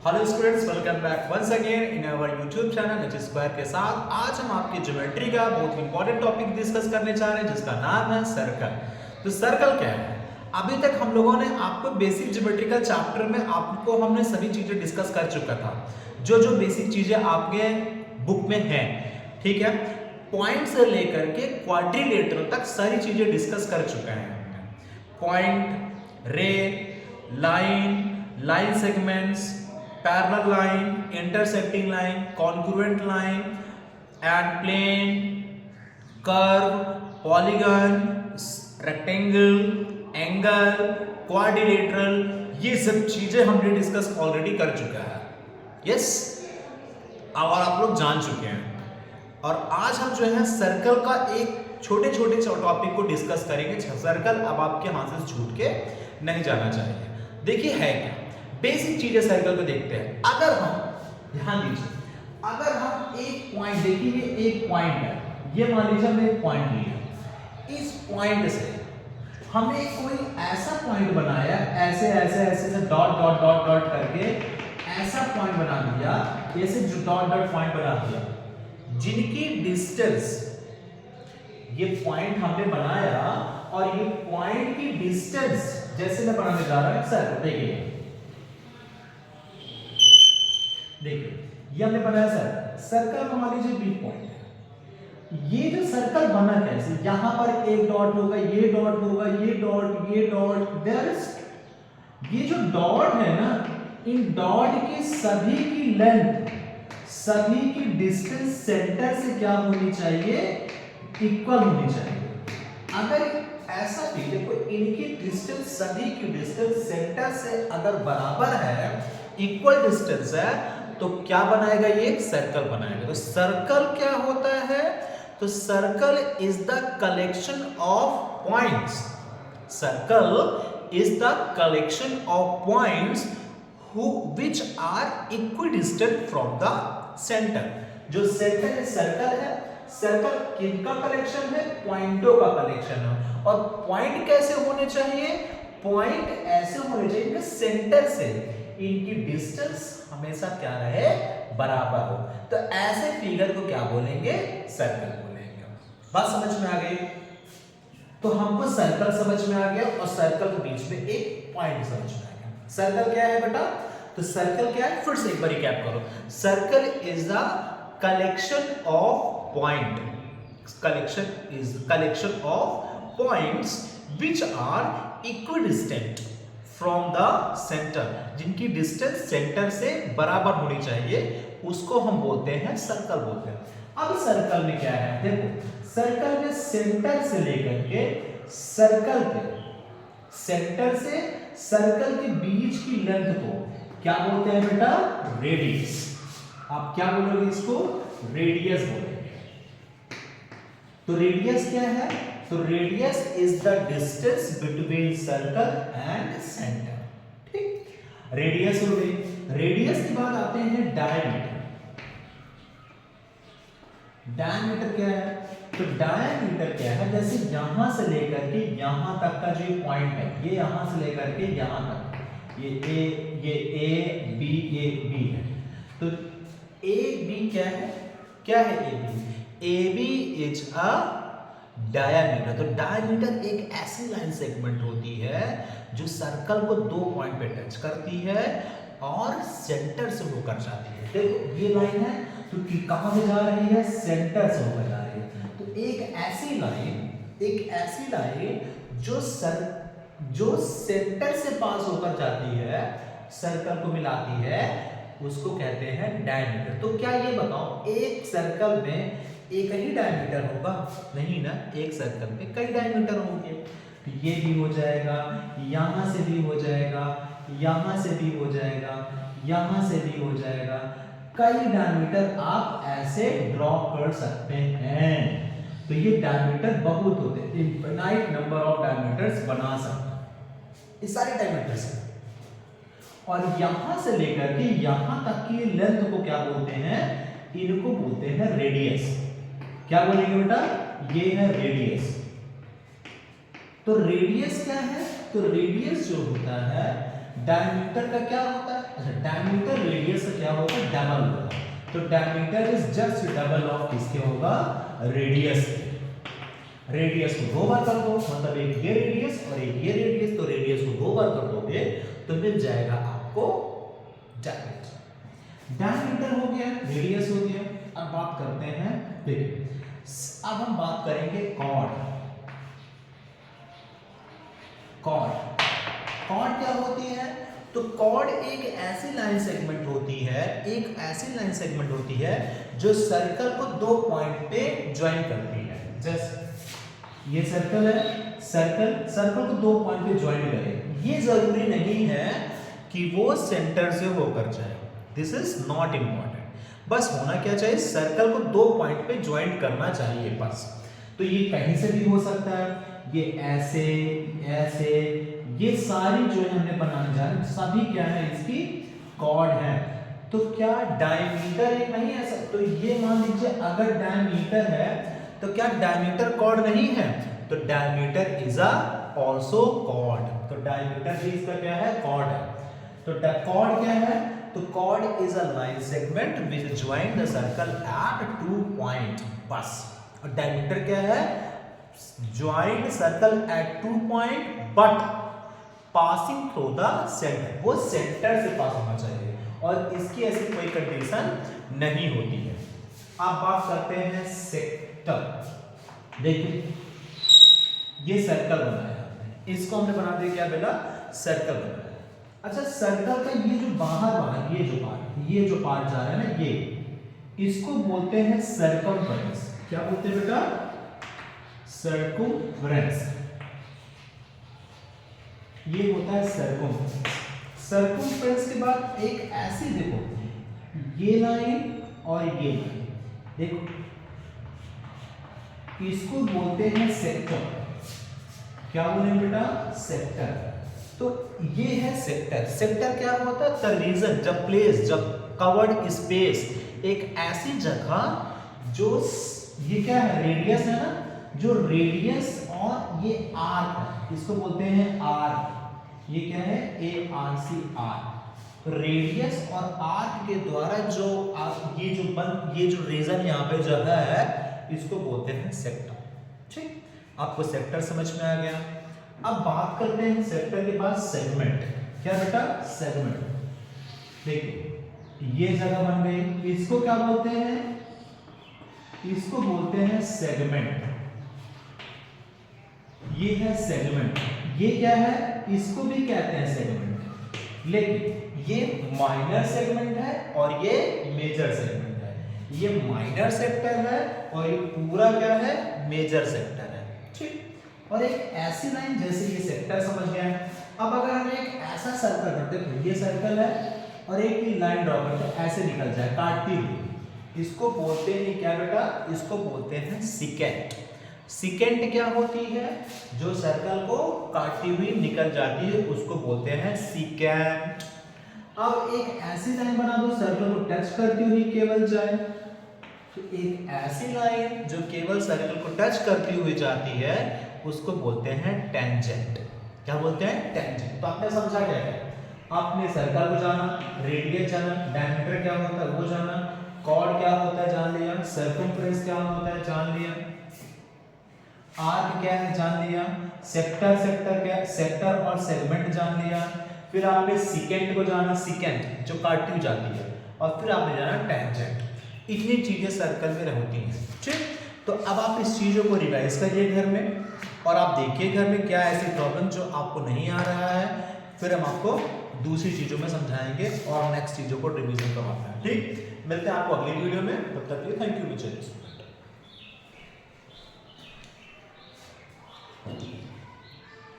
Hello students, welcome back once again in our YouTube channel H square के साथ। आज हम आपकी ज्योमेट्री का बहुत इंपॉर्टेंट टॉपिक डिस्कस करने जा रहे हैं जिसका नाम है सर्कल। तो सर्कल क्या है? अभी तक हम लोगों ने आपको बेसिक ज्योमेट्रिकल चैप्टर में आपको हमने सभी चीजें डिस्कस कर चुका था। जो जो बेसिक चीजें आपके बुक में हैं, ठीक है, पॉइंट से लेकर के क्वाड्रिलेटरल तक सारी चीजें डिस्कस कर चुका है हमने। Point, ray, line, line segments, parallel line, intersecting line, congruent line and plane, curve, polygon, rectangle, angle, quadrilateral, ये सब चीजें हमने डिस्कस ऑलरेडी कर चुका है। यस, और आप लोग जान चुके हैं। और आज हम जो है सर्कल का एक छोटे छोटे टॉपिक को डिस्कस करेंगे। सर्कल अब आपके हाथ से छूट के नहीं जाना चाहिए। देखिए है क्या, बेसिक चीजें सर्कल को देखते हैं। अगर हम ध्यान दीजिए, अगर हम एक पॉइंट देखिए, ये एक पॉइंट है, ये मान लीजिए हमने एक पॉइंट लिया। इस पॉइंट से हमने कोई ऐसा पॉइंट बनाया, ऐसे ऐसे ऐसे से डॉट डॉट डॉट डॉट करके ऐसा पॉइंट बना दिया, ऐसे जो डॉट डॉट पॉइंट बना दिया जिनकी डिस्टेंस, ये पॉइंट हमने बनाया और ये पॉइंट की डिस्टेंस जैसे मैं बनाने जा रहा हूं सर, देखिए ये हमने बनाया सर, सर्कल का मान लीजिए बी पॉइंट है। ये जो सर्कल बना कैसे, यहां पर एक डॉट होगा, ये डॉट होगा, ये डॉट, ये डॉट, देयर इज ये जो डॉट है ना, इन डॉट की सभी की लेंथ, सभी की डिस्टेंस सेंटर से क्या होनी चाहिए, इक्वल होनी चाहिए। अगर ऐसा भी देखो, इनकी डिस्टेंस, सभी की डिस्टेंस सेंटर से अगर बराबर है, इक्वल डिस्टेंस है, तो क्या बनाएगा, ये एक सर्कल बनाएगा। तो सर्कल क्या होता है? तो circle is the collection of points. Circle is the collection of points which are equidistant from the center। जो सेंटर है सर्कल है, सर्कल किनका कलेक्शन है, पॉइंटों का कलेक्शन है। और पॉइंट कैसे होने चाहिए, पॉइंट ऐसे होने चाहिए कि सेंटर से इनकी डिस्टेंस हमेशा क्या रहे, बराबर हो। तो ऐसे फिगर को क्या बोलेंगे, सर्कल बोलेंगे। बात समझ में आ गई? तो हमको सर्कल समझ में आ गया और सर्कल के बीच में एक पॉइंट समझ में आ गया। सर्कल क्या है बेटा? तो सर्कल क्या है, फिर से एक बार रिकैप करो। Circle is the collection of point, collection of points which are equidistant from the centre, जिनकी डिस्टेंस सेंटर से बराबर होनी चाहिए, उसको हम बोलते हैं सर्कल बोलते हैं। अब सर्कल में क्या है, देखो सर्कल में सेंटर से लेकर के सर्कल के सेंटर से सर्कल के बीच की लेंथ को क्या बोलते हैं बेटा, रेडियस। आप क्या बोलोगे इसको, रेडियस बोलेंगे। तो रेडियस क्या है, तो radius is the distance between circle and centre. ठीक, रेडियस हो गई। रेडियस के बाद आते हैं डायमीटर। डायमीटर क्या है, तो डायमीटर क्या है, जैसे यहां से लेकर के यहां तक का जो पॉइंट है, ये यहां से लेकर के यहां तक, ये ए बी, ए बी है। तो ए बी क्या है, क्या है A B? A B is a diameter. तो डायमीटर एक ऐसी लाइन सेगमेंट होती है जो सर्कल को दो पॉइंट पे टच करती है और सेंटर से होकर जाती है। देखो ये लाइन है, तो कहां से जा रही है, सेंटर से होकर जा रही है। तो एक ऐसी लाइन जो सेंटर से पास होकर जाती है, सर्कल को मिलाती है, उसको कहते हैं डायमीटर। तो क्या ये बताओ, एक सर्कल में एक ही डायमीटर होगा? नहीं ना, एक सर्कल में कई डायमीटर होंगे। तो ये भी हो जाएगा, यहां से भी हो जाएगा, यहां से भी हो जाएगा, यहां से भी हो जाएगा। कई डायमीटर आप ऐसे ड्रॉ कर सकते हैं। तो ये डायमीटर बहुत होते हैं, इनफिनाइट नंबर ऑफ डायमीटर्स बना सकते हैं, ये सारे डायमीटर्स हैं। और यहां से लेकर के यहां तक की लेंथ को क्या बोलते हैं, इनको बोलते हैं रेडियस। क्या बोलेंगे बेटा, ये है रेडियस। तो रेडियस क्या है, तो रेडियस जो होता है डायमीटर का क्या होता है? अच्छा, डायमीटर रेडियस का क्या होता है? डबल होता है। तो diameter is just double of किसके होगा? रेडियस। रेडियस को 2 बार कर दो, मतलब एक ये रेडियस और एक ये रेडियस, तो रेडियस को 2 बार कर दोगे तो मिल जाएगा आपको डायमीटर। डायमीटर हो गया, रेडियस हो गया। अब बात करते हैं, देखिए अब हम बात करेंगे कॉर्ड। कॉर्ड कॉर्ड क्या होती है? तो कॉर्ड एक ऐसी लाइन सेगमेंट होती है, एक ऐसी लाइन सेगमेंट होती है जो सर्कल को 2 पॉइंट पे ज्वाइन करती है। जस्ट ये सर्कल है, सर्कल को 2 पॉइंट पे ज्वाइन करे। ये जरूरी नहीं है कि वो सेंटर से होकर जाए, दिस इज नॉट इंपॉर्टेंट। बस होना क्या चाहिए? सर्कल को 2 पॉइंट पे ज्वाइन करना चाहिए बस। तो ये कहीं से भी हो सकता है, ये ऐसे ऐसे, ये सारी जो है हमने बनाने जा रहे हैं सभी क्या है? इसकी कॉर्ड है। तो क्या डायमीटर एक नहीं है? तो ये मान लीजिए अगर डायमीटर है तो क्या डायमीटर कॉर्ड नहीं है? तो diameter is a also chord. तो डायमीटर भी इसका क्या है? कॉर्ड है। तो कॉर्ड क्या है? तो chord is a line segment which join the circle at 2 point बस। और डायमीटर क्या है? Join circle at 2 point but passing through the centre, वो सेंटर से पास होना चाहिए और इसकी ऐसी कोई कंडीशन नहीं होती है। अब बात करते हैं सेक्टर। देखिए ये सर्कल बनाया हमने, इसको हमने बना दिया क्या बेटा? सर्कल बनाया। अच्छा, सर्कल का ये जो बाहर ये जो पार्ट जा रहा है ना, ये इसको बोलते हैं सर्कमफ्रेंस। क्या बोलते हैं बेटा? सर्कमफ्रेंस। ये होता है सर्कमफ्रेंस। सर्कमफ्रेंस के बाद एक ऐसी, देखो ये लाइन और ये लाइन, देखो इसको बोलते हैं सेक्टर। क्या बोलेंगे बेटा? सेक्टर। तो ये है सेक्टर। सेक्टर क्या होता है? द रीजन, जब प्लेस, जब कवर्ड स्पेस, एक ऐसी जगह जो ये क्या है? रेडियस है ना, जो रेडियस और ये आर्क है, इसको बोलते हैं आर्क। ये क्या है? ARC, arc. रेडियस और आर्क के द्वारा जो ये जो रीजन यहाँ पे जगह है, इसको बोलते हैं सेक्टर। ठीक, आपको सेक्टर समझ में आ गया। अब बात करते हैं सेक्टर के बाद सेगमेंट। क्या बेटा? सेगमेंट। देखिए ये जगह बन गई, इसको क्या बोलते हैं? इसको बोलते हैं सेगमेंट। ये है सेगमेंट। ये क्या है? इसको भी कहते हैं सेगमेंट, लेकिन ये माइनर सेगमेंट है और ये मेजर सेगमेंट है। ये माइनर सेक्टर है और ये पूरा क्या है? मेजर सेक्टर है। ठीक, और एक ऐसी लाइन, जैसे ये सेक्टर समझ गए। अब अगर हम एक ऐसा सर्कल करते हैं, ये सर्कल है और एक ही लाइन ड्रॉ करते हैं, ऐसे निकल जाए काटती हुई, इसको बोलते हैं क्या बेटा? इसको बोलते हैं सिकेंट। सिकेंट क्या होती है? जो सर्कल को काटती हुई निकल जाती है, उसको बोलते हैं सिकेंट। अब एक ऐसी लाइन बना दो सर्कल को टच करती हुई केवल जाए, तो एक ऐसी लाइन जो केवल सर्कल को टच करती हुई जाती है, उसको बोलते हैं टेंजेंट। क्या बोलते हैं? टेंजेंट। तो आपने समझा क्या है? आपने सर्कल को जाना, रेडियस जाना, डायमीटर क्या होता है वो जाना, कॉर्ड क्या होता है जान लिया, सर्कमफ्रेंस क्या होता है जान लिया, आर्क क्या है जान लिया, सेक्टर और सेगमेंट जान लिया। फिर आपने सिकेंट को जाना, सिकेंट जो काटती हुई जाती है, और फिर आपने जाना टेंजेंट। इतनी चीजें सर्कल में होती हैं। ठीक, तो अब आप इस चीजों को रिवाइज करिए घर में, और आप देखिए घर में क्या ऐसी प्रॉब्लम जो आपको नहीं आ रहा है, फिर हम आपको दूसरी चीजों में समझाएंगे और नेक्स्ट चीजों को रिवीजन करवाना है। ठीक, मिलते हैं आपको अगली वीडियो में, तब तक के लिए थैंक यू।